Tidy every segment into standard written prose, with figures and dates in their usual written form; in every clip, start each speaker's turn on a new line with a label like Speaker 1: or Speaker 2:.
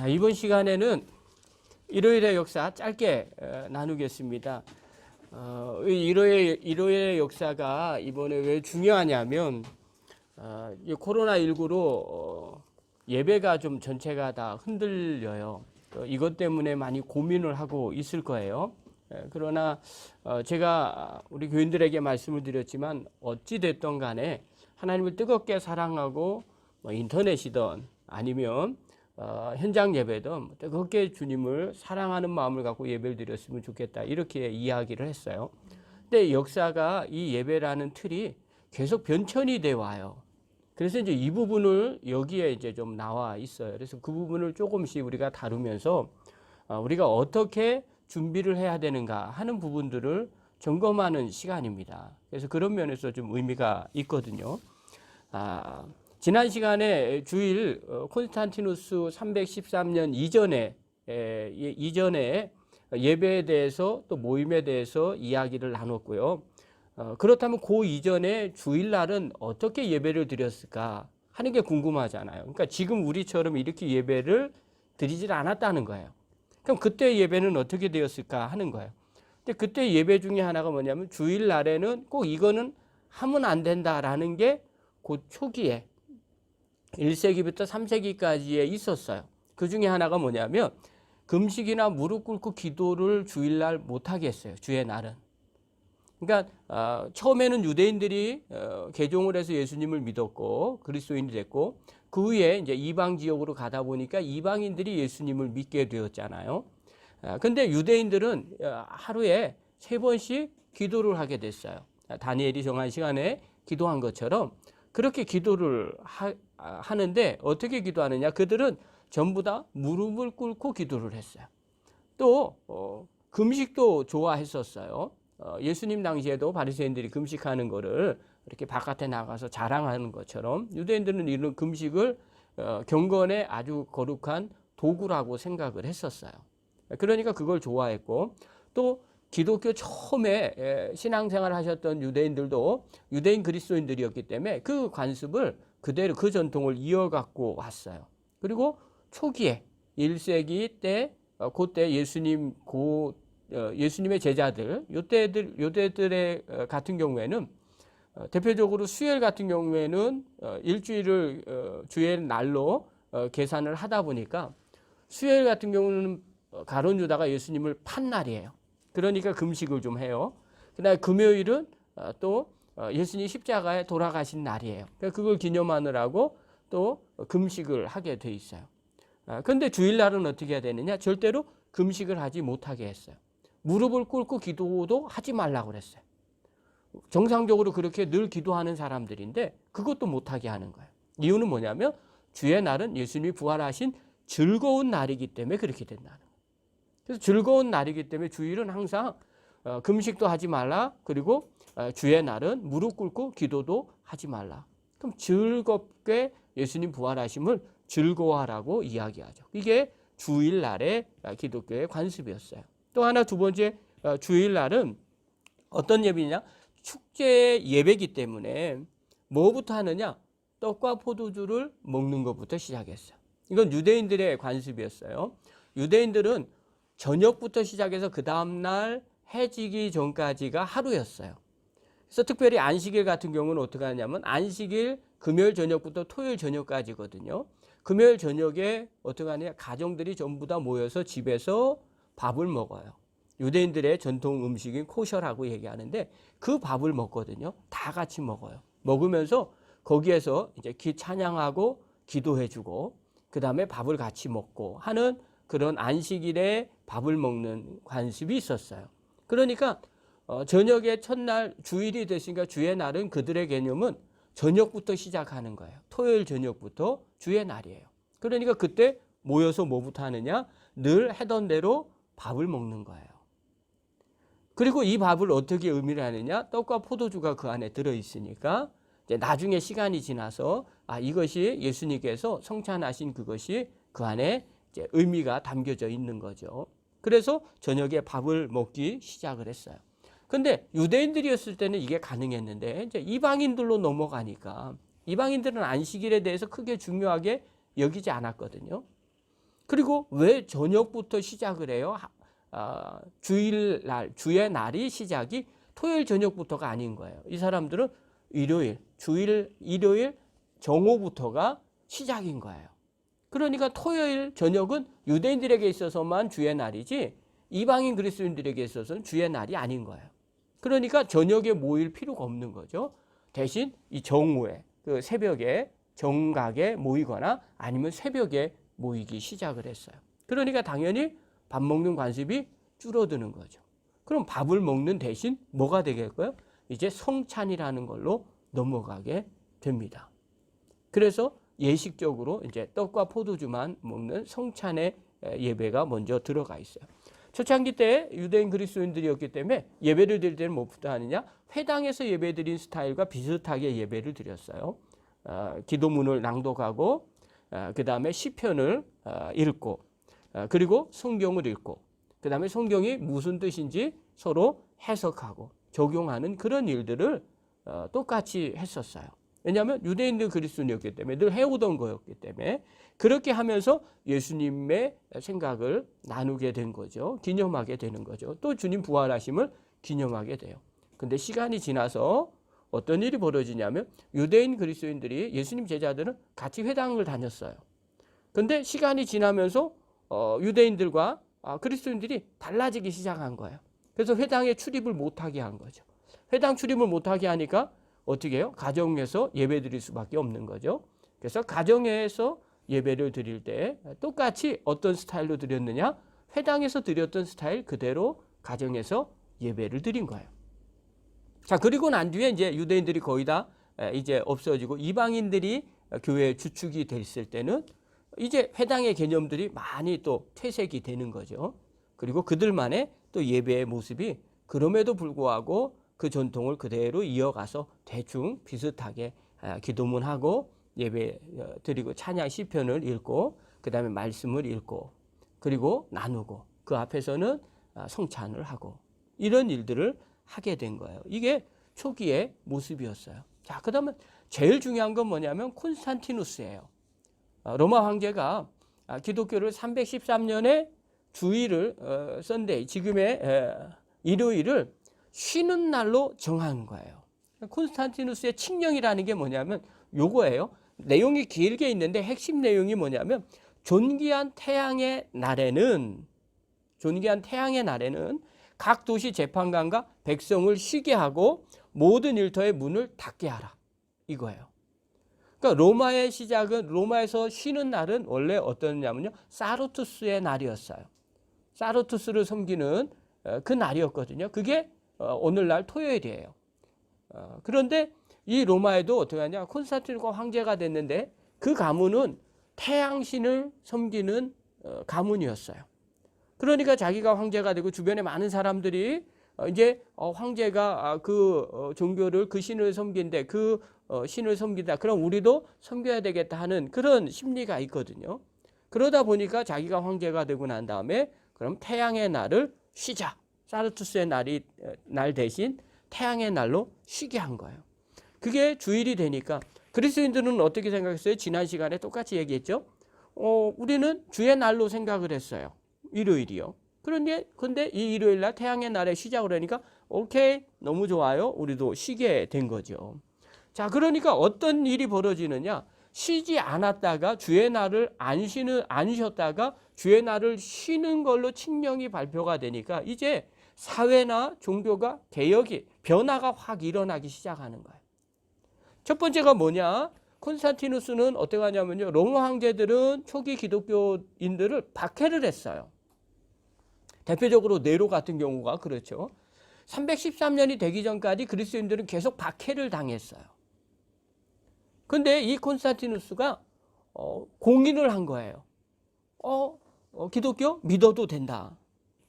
Speaker 1: 이번 시간에는 일요일의 역사 짧게 나누겠습니다. 일요일의 역사가 이번에 왜 중요하냐면 이 코로나19로 예배가 좀 전체가 다 흔들려요. 이것 때문에 많이 고민을 하고 있을 거예요. 그러나 제가 우리 교인들에게 말씀을 드렸지만 어찌 됐던 간에 하나님을 뜨겁게 사랑하고 인터넷이든 아니면 현장 예배든 뜨겁게 주님을 사랑하는 마음을 갖고 예배를 드렸으면 좋겠다, 이렇게 이야기를 했어요. 근데 역사가 이 예배라는 틀이 계속 변천이 돼 와요. 그래서 이제 이 부분을 여기에 이제 좀 나와 있어요. 그래서 그 부분을 조금씩 우리가 다루면서 우리가 어떻게 준비를 해야 되는가 하는 부분들을 점검하는 시간입니다. 그래서 그런 면에서 좀 의미가 있거든요. 지난 시간에 주일 콘스탄티누스 313년 이전에 예배에 대해서 또 모임에 대해서 이야기를 나눴고요. 그렇다면 그 이전에 주일날은 어떻게 예배를 드렸을까 하는 게 궁금하잖아요. 그러니까 지금 우리처럼 이렇게 예배를 드리질 않았다는 거예요. 그럼 그때 예배는 어떻게 되었을까 하는 거예요. 근데 그때 예배 중에 하나가 뭐냐면 주일날에는 꼭 이거는 하면 안 된다라는 게 그 초기에 1세기부터 3세기까지에 있었어요. 그 중에 하나가 뭐냐면 금식이나 무릎 꿇고 기도를 주일날 못하게 했어요. 주의 날은. 그러니까 처음에는 유대인들이 개종을 해서 예수님을 믿었고 그리스도인이 됐고, 그 후에 이제 이방 지역으로 가다 보니까 이방인들이 예수님을 믿게 되었잖아요. 근데 유대인들은 하루에 3번씩 기도를 하게 됐어요. 다니엘이 정한 시간에 기도한 것처럼 그렇게 기도를 하는데 어떻게 기도하느냐? 그들은 전부 다 무릎을 꿇고 기도를 했어요. 또 금식도 좋아했었어요. 예수님 당시에도 바리새인들이 금식하는 거를 이렇게 바깥에 나가서 자랑하는 것처럼 유대인들은 이런 금식을 경건의 아주 거룩한 도구라고 생각을 했었어요. 그러니까 그걸 좋아했고, 또 기독교 처음에 신앙생활을 하셨던 유대인들도 유대인 그리스도인들이었기 때문에 그 관습을 그대로 그 전통을 이어갖고 왔어요. 그리고 초기에 1세기 때 그때 예수님의 제자들 요때들의 같은 경우에는 대표적으로 수요일 같은 경우에는 일주일을 주의 날로 계산을 하다 보니까 수요일 같은 경우는 가룟 유다가 예수님을 판 날이에요. 그러니까 금식을 좀 해요. 그다음에 금요일은 또 예수님이 십자가에 돌아가신 날이에요. 그걸 기념하느라고 또 금식을 하게 돼 있어요. 그런데 주일날은 어떻게 해야 되느냐? 절대로 금식을 하지 못하게 했어요. 무릎을 꿇고 기도도 하지 말라고 그랬어요. 정상적으로 그렇게 늘 기도하는 사람들인데 그것도 못하게 하는 거예요. 이유는 뭐냐면 주의 날은 예수님이 부활하신 즐거운 날이기 때문에 그렇게 된다는 거예요. 그래서 즐거운 날이기 때문에 주일은 항상 금식도 하지 말라, 그리고 주의 날은 무릎 꿇고 기도도 하지 말라. 그럼 즐겁게 예수님 부활하심을 즐거워하라고 이야기하죠. 이게 주일날의 기독교의 관습이었어요. 또 하나, 두 번째, 주일날은 어떤 예배냐? 축제 예배이기 때문에 뭐부터 하느냐? 떡과 포도주를 먹는 것부터 시작했어요. 이건 유대인들의 관습이었어요. 유대인들은 저녁부터 시작해서 그 다음날 해 지기 전까지가 하루였어요. 그래서 특별히 안식일 같은 경우는 어떻게 하냐면 안식일 금요일 저녁부터 토요일 저녁까지거든요. 금요일 저녁에 어떻게 하느냐? 가정들이 전부 다 모여서 집에서 밥을 먹어요. 유대인들의 전통 음식인 코셔라고 얘기하는데 그 밥을 먹거든요. 다 같이 먹어요. 먹으면서 거기에서 이제 찬양하고 기도해주고 그 다음에 밥을 같이 먹고 하는 그런 안식일에 밥을 먹는 관습이 있었어요. 그러니까 저녁에 첫날 주일이 됐으니까 주의 날은 그들의 개념은 저녁부터 시작하는 거예요. 토요일 저녁부터 주의 날이에요. 그러니까 그때 모여서 뭐부터 하느냐? 늘 하던 대로 밥을 먹는 거예요. 그리고 이 밥을 어떻게 의미를 하느냐? 떡과 포도주가 그 안에 들어있으니까 이제 나중에 시간이 지나서 이것이 예수님께서 성찬하신 그것이 그 안에 이제 의미가 담겨져 있는 거죠. 그래서 저녁에 밥을 먹기 시작을 했어요. 근데 유대인들이었을 때는 이게 가능했는데 이제 이방인들로 넘어가니까 이방인들은 안식일에 대해서 크게 중요하게 여기지 않았거든요. 그리고 왜 저녁부터 시작을 해요? 주일날, 주의 날이 시작이 토요일 저녁부터가 아닌 거예요. 이 사람들은 일요일, 일요일 정오부터가 시작인 거예요. 그러니까 토요일 저녁은 유대인들에게 있어서만 주의 날이지 이방인 그리스도인들에게 있어서는 주의 날이 아닌 거예요. 그러니까 저녁에 모일 필요가 없는 거죠. 대신 이 정오에, 그 새벽에 정각에 모이거나 아니면 새벽에 모이기 시작을 했어요. 그러니까 당연히 밥 먹는 관습이 줄어드는 거죠. 그럼 밥을 먹는 대신 뭐가 되겠고요? 이제 성찬이라는 걸로 넘어가게 됩니다. 그래서 예식적으로 이제 떡과 포도주만 먹는 성찬의 예배가 먼저 들어가 있어요. 초창기 때 유대인 그리스도인들이었기 때문에 예배를 드릴 때는 무엇부터 하느냐? 회당에서 예배 드린 스타일과 비슷하게 예배를 드렸어요. 기도문을 낭독하고 그 다음에 시편을 읽고 그리고 성경을 읽고 그 다음에 성경이 무슨 뜻인지 서로 해석하고 적용하는 그런 일들을 똑같이 했었어요. 왜냐하면 유대인들 그리스도인이었기 때문에 늘 해오던 거였기 때문에 그렇게 하면서 예수님의 생각을 나누게 된 거죠. 기념하게 되는 거죠. 또 주님 부활하심을 기념하게 돼요. 근데 시간이 지나서 어떤 일이 벌어지냐면 유대인 그리스도인들이 예수님 제자들은 같이 회당을 다녔어요. 근데 시간이 지나면서 유대인들과 그리스도인들이 달라지기 시작한 거예요. 그래서 회당에 출입을 못하게 한 거죠. 회당 출입을 못하게 하니까 어떻게 해요? 가정에서 예배 드릴 수밖에 없는 거죠. 그래서 가정에서 예배를 드릴 때 똑같이 어떤 스타일로 드렸느냐? 회당에서 드렸던 스타일 그대로 가정에서 예배를 드린 거예요. 자, 그리고 난 뒤에 이제 유대인들이 거의 다 이제 없어지고 이방인들이 교회의 주축이 됐을 때는 이제 회당의 개념들이 많이 또 퇴색이 되는 거죠. 그리고 그들만의 또 예배의 모습이 그럼에도 불구하고 그 전통을 그대로 이어가서 대충 비슷하게 기도문하고 예배 드리고 찬양 시편을 읽고 그 다음에 말씀을 읽고 그리고 나누고 그 앞에서는 성찬을 하고 이런 일들을 하게 된 거예요. 이게 초기의 모습이었어요. 자, 그 다음에 제일 중요한 건 뭐냐면 콘스탄티누스예요. 로마 황제가 기독교를 313년에 주일을 썬데이 지금의 일요일을 쉬는 날로 정한 거예요. 콘스탄티누스의 칙령이라는 게 뭐냐면 요거예요. 내용이 길게 있는데 핵심 내용이 뭐냐면 존귀한 태양의 날에는 각 도시 재판관과 백성을 쉬게 하고 모든 일터의 문을 닫게 하라. 이거예요. 그러니까 로마의 시작은 로마에서 쉬는 날은 원래 어떠냐면요. 사르투스의 날이었어요. 사르투스를 섬기는 그 날이었거든요. 그게 오늘날 토요일이에요. 그런데 이 로마에도 어떻게 하냐. 콘스탄티누스가 황제가 됐는데 그 가문은 태양신을 섬기는 가문이었어요. 그러니까 자기가 황제가 되고 주변에 많은 사람들이 이제 황제가 그 종교를 그 신을 섬긴데 그 신을 섬긴다. 그럼 우리도 섬겨야 되겠다 하는 그런 심리가 있거든요. 그러다 보니까 자기가 황제가 되고 난 다음에 그럼 태양의 날을 쉬자. 사르투스의 날 대신 태양의 날로 쉬게 한 거예요. 그게 주일이 되니까 그리스도인들은 어떻게 생각했어요? 지난 시간에 똑같이 얘기했죠. 우리는 주의 날로 생각을 했어요. 일요일이요. 근데 이 일요일 날 태양의 날에 쉬자고 그러니까 오케이 너무 좋아요. 우리도 쉬게 된 거죠. 자, 그러니까 어떤 일이 벌어지느냐? 쉬지 않았다가 주의 날을 안 쉬었다가 주의 날을 쉬는 걸로 칙령이 발표가 되니까 이제 사회나 종교가 변화가 확 일어나기 시작하는 거예요. 첫 번째가 뭐냐? 콘스탄티누스는 어떻게 하냐면요. 로마 황제들은 초기 기독교인들을 박해를 했어요. 대표적으로 네로 같은 경우가 그렇죠. 313년이 되기 전까지 그리스도인들은 계속 박해를 당했어요. 근데 이 콘스탄티누스가 공인을 한 거예요. 기독교 믿어도 된다.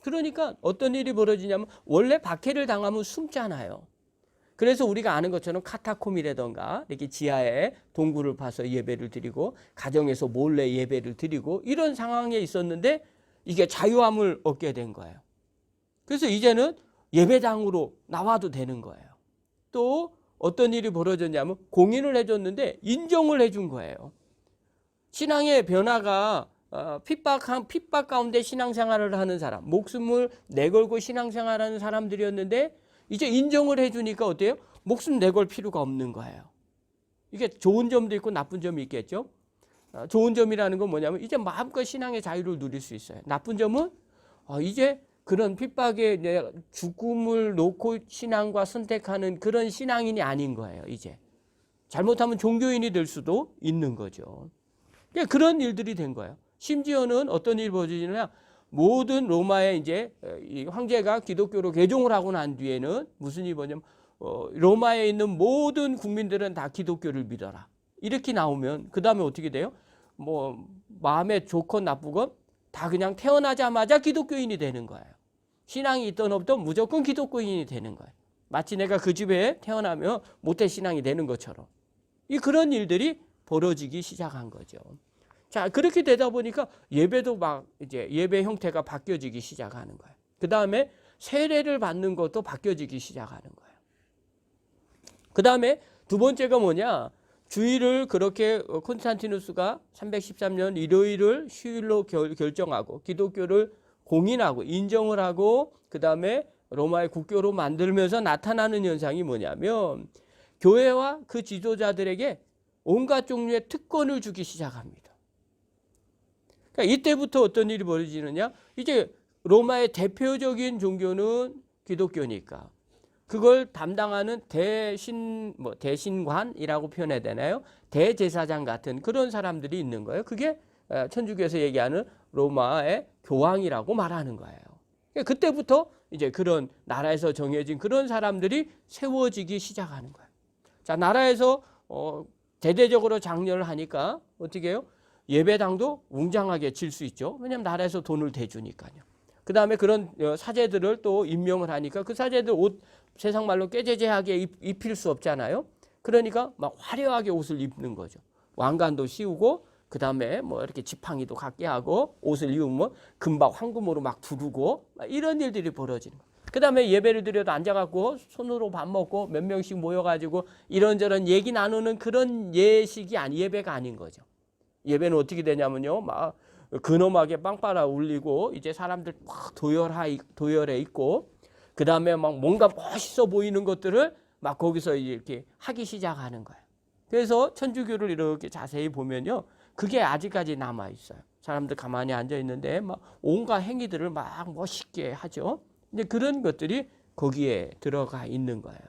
Speaker 1: 그러니까 어떤 일이 벌어지냐면 원래 박해를 당하면 숨잖아요. 그래서 우리가 아는 것처럼 카타콤이라던가 이렇게 지하에 동굴을 파서 예배를 드리고 가정에서 몰래 예배를 드리고 이런 상황에 있었는데 이게 자유함을 얻게 된 거예요. 그래서 이제는 예배당으로 나와도 되는 거예요. 또 어떤 일이 벌어졌냐면 공인을 해줬는데 인정을 해준 거예요. 신앙의 변화가 핍박 가운데 신앙생활을 하는 사람, 목숨을 내걸고 신앙생활하는 사람들이었는데 이제 인정을 해주니까 어때요? 목숨 내걸 필요가 없는 거예요. 이게 좋은 점도 있고 나쁜 점이 있겠죠. 좋은 점이라는 건 뭐냐면 이제 마음껏 신앙의 자유를 누릴 수 있어요. 나쁜 점은 이제 그런 핍박에 죽음을 놓고 신앙과 선택하는 그런 신앙인이 아닌 거예요. 이제 잘못하면 종교인이 될 수도 있는 거죠. 그런 일들이 된 거예요. 심지어는 어떤 일이 벌어지느냐, 모든 로마의 이제 이 황제가 기독교로 개종을 하고 난 뒤에는 무슨 일이 벌어지냐면 로마에 있는 모든 국민들은 다 기독교를 믿어라. 이렇게 나오면 그 다음에 어떻게 돼요? 뭐 마음에 좋건 나쁘건 다 그냥 태어나자마자 기독교인이 되는 거예요. 신앙이 있든 없든 무조건 기독교인이 되는 거예요. 마치 내가 그 집에 태어나면 모태 신앙이 되는 것처럼. 그런 일들이 벌어지기 시작한 거죠. 자, 그렇게 되다 보니까 예배도 막 이제 예배 형태가 바뀌어지기 시작하는 거예요. 그 다음에 세례를 받는 것도 바뀌어지기 시작하는 거예요. 그 다음에 두 번째가 뭐냐? 주일을 그렇게 콘스탄티누스가 313년 일요일을 휴일로 결정하고 기독교를 공인하고 인정을 하고 그 다음에 로마의 국교로 만들면서 나타나는 현상이 뭐냐면 교회와 그 지도자들에게 온갖 종류의 특권을 주기 시작합니다. 그러니까 이때부터 어떤 일이 벌어지느냐? 이제 로마의 대표적인 종교는 기독교니까 그걸 담당하는 대신관이라고 표현해야 되나요? 대제사장 같은 그런 사람들이 있는 거예요. 그게 천주교에서 얘기하는 로마의 교황이라고 말하는 거예요. 그때부터 이제 그런 나라에서 정해진 그런 사람들이 세워지기 시작하는 거예요. 자, 나라에서 대대적으로 장려를 하니까 어떻게 해요? 예배당도 웅장하게 질 수 있죠. 왜냐하면 나라에서 돈을 대주니까요. 그 다음에 그런 사제들을 또 임명을 하니까 그 사제들 옷 세상 말로 깨제제하게 입힐 수 없잖아요. 그러니까 막 화려하게 옷을 입는 거죠. 왕관도 씌우고 그 다음에 뭐 이렇게 지팡이도 갖게 하고 옷을 입으면 금박 황금으로 막 두르고 이런 일들이 벌어지는 거예요. 그 다음에 예배를 드려도 앉아갖고 손으로 밥 먹고 몇 명씩 모여가지고 이런저런 얘기 나누는 그런 예배가 아닌 거죠. 예배는 어떻게 되냐면요, 막 근엄하게 빵빠라 울리고 이제 사람들 막 도열해 있고 그 다음에 막 뭔가 멋있어 보이는 것들을 막 거기서 이렇게 하기 시작하는 거예요. 그래서 천주교를 이렇게 자세히 보면요, 그게 아직까지 남아 있어요. 사람들 가만히 앉아 있는데 막 온갖 행위들을 막 멋있게 하죠. 이제 그런 것들이 거기에 들어가 있는 거예요.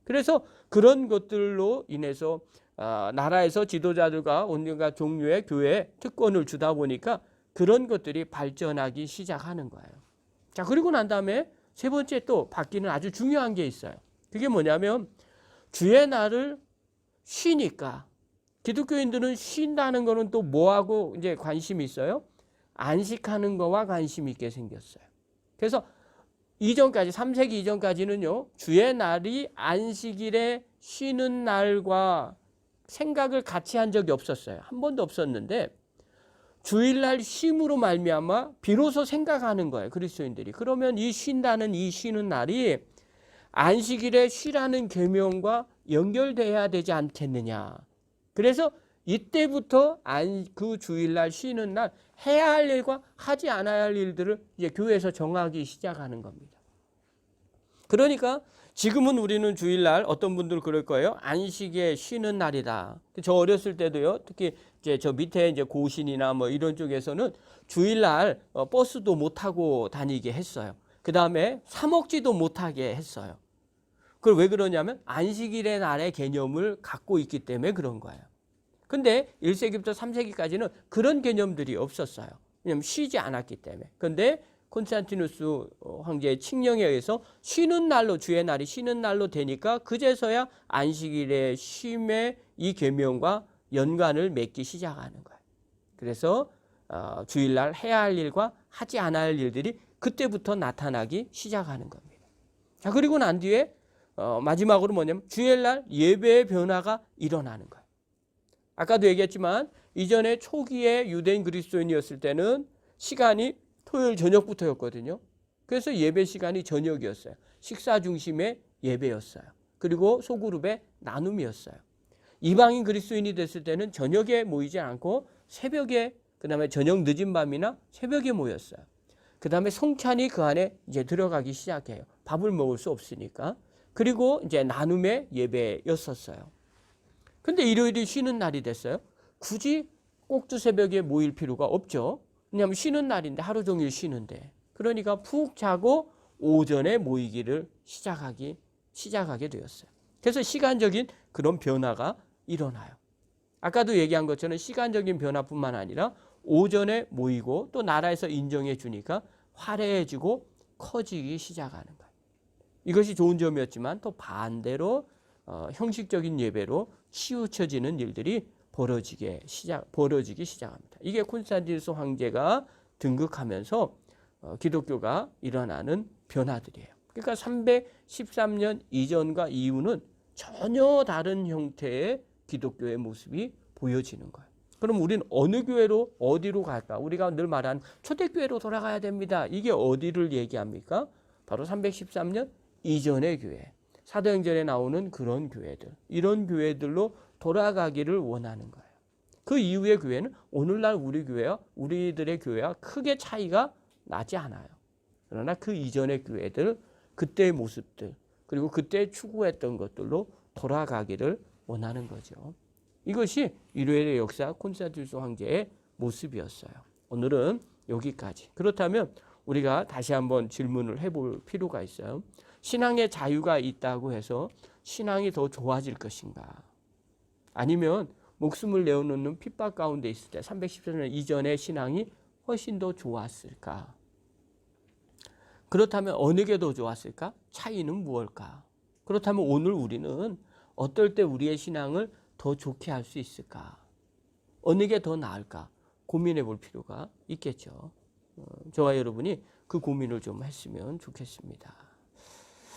Speaker 1: 그래서 그런 것들로 인해서 나라에서 지도자들과 온갖 종류의 교회에 특권을 주다 보니까 그런 것들이 발전하기 시작하는 거예요. 자, 그리고 난 다음에 세 번째 또 바뀌는 아주 중요한 게 있어요. 그게 뭐냐면 주의 날을 쉬니까 기독교인들은 쉰다는 거는 또 뭐하고 이제 관심이 있어요? 안식하는 거와 관심이 있게 생겼어요. 그래서 이전까지 3세기 이전까지는요, 주의 날이 안식일에 쉬는 날과 생각을 같이 한 적이 없었어요. 한 번도 없었는데 주일날 쉼으로 말미암아 비로소 생각하는 거예요. 그리스도인들이. 그러면 이 쉰다는 이 쉬는 날이 안식일에 쉬라는 계명과 연결돼야 되지 않겠느냐. 그래서 이때부터 그 주일날 쉬는 날 해야 할 일과 하지 않아야 할 일들을 이제 교회에서 정하기 시작하는 겁니다. 그러니까 지금은 우리는 주일날 어떤 분들 그럴 거예요. 안식에 쉬는 날이다. 저 어렸을 때도요. 특히 이제 저 밑에 이제 고신이나 뭐 이런 쪽에서는 주일날 버스도 못 타고 다니게 했어요. 그 다음에 사 먹지도 못하게 했어요. 그걸 왜 그러냐면 안식일의 날의 개념을 갖고 있기 때문에 그런 거예요. 근데 1세기부터 3세기까지는 그런 개념들이 없었어요. 왜냐하면 쉬지 않았기 때문에. 근데 콘스탄티누스 황제의 칙령에 의해서 쉬는 날로, 주의 날이 쉬는 날로 되니까 그제서야 안식일의 쉼의 이 계명과 연관을 맺기 시작하는 거예요. 그래서 주일날 해야 할 일과 하지 않아야 할 일들이 그때부터 나타나기 시작하는 겁니다. 자, 그리고 난 뒤에 마지막으로 뭐냐면 주일날 예배의 변화가 일어나는 거예요. 아까도 얘기했지만 이전에 초기에 유대인 그리스도인이었을 때는 시간이 토요일 저녁부터였거든요. 그래서 예배 시간이 저녁이었어요. 식사 중심의 예배였어요. 그리고 소그룹의 나눔이었어요. 이방인 그리스도인이 됐을 때는 저녁에 모이지 않고 새벽에 그 다음에 저녁 늦은 밤이나 새벽에 모였어요. 그 다음에 성찬이 그 안에 이제 들어가기 시작해요. 밥을 먹을 수 없으니까. 그리고 이제 나눔의 예배였었어요. 근데 일요일이 쉬는 날이 됐어요. 굳이 꼭두 새벽에 모일 필요가 없죠. 왜냐하면 쉬는 날인데 하루 종일 쉬는데. 그러니까 푹 자고 오전에 모이기를 시작하게 되었어요. 그래서 시간적인 그런 변화가 일어나요. 아까도 얘기한 것처럼 시간적인 변화뿐만 아니라 오전에 모이고 또 나라에서 인정해 주니까 화려해지고 커지기 시작하는 거예요. 이것이 좋은 점이었지만 또 반대로 형식적인 예배로 치우쳐지는 일들이 벌어지기 시작합니다. 이게 콘스탄티누스 황제가 등극하면서 기독교가 일어나는 변화들이에요. 그러니까 313년 이전과 이후는 전혀 다른 형태의 기독교의 모습이 보여지는 거예요. 그럼 우리는 어느 교회로 어디로 갈까? 우리가 늘 말하는 초대교회로 돌아가야 됩니다. 이게 어디를 얘기합니까? 바로 313년 이전의 교회. 사도행전에 나오는 그런 교회들. 이런 교회들로 돌아가기를 원하는 거예요. 그 이후의 교회는 오늘날 우리들의 교회와 크게 차이가 나지 않아요. 그러나 그 이전의 교회들, 그때의 모습들, 그리고 그때 추구했던 것들로 돌아가기를 원하는 거죠. 이것이 일요일의 역사 콘스탄티누스 황제의 모습이었어요. 오늘은 여기까지. 그렇다면 우리가 다시 한번 질문을 해볼 필요가 있어요. 신앙의 자유가 있다고 해서 신앙이 더 좋아질 것인가? 아니면 목숨을 내어놓는 핍박 가운데 있을 때 314년 이전의 신앙이 훨씬 더 좋았을까? 그렇다면 어느 게 더 좋았을까? 차이는 무엇일까? 그렇다면 오늘 우리는 어떨 때 우리의 신앙을 더 좋게 할 수 있을까? 어느 게 더 나을까? 고민해 볼 필요가 있겠죠. 저와 여러분이 그 고민을 좀 했으면 좋겠습니다.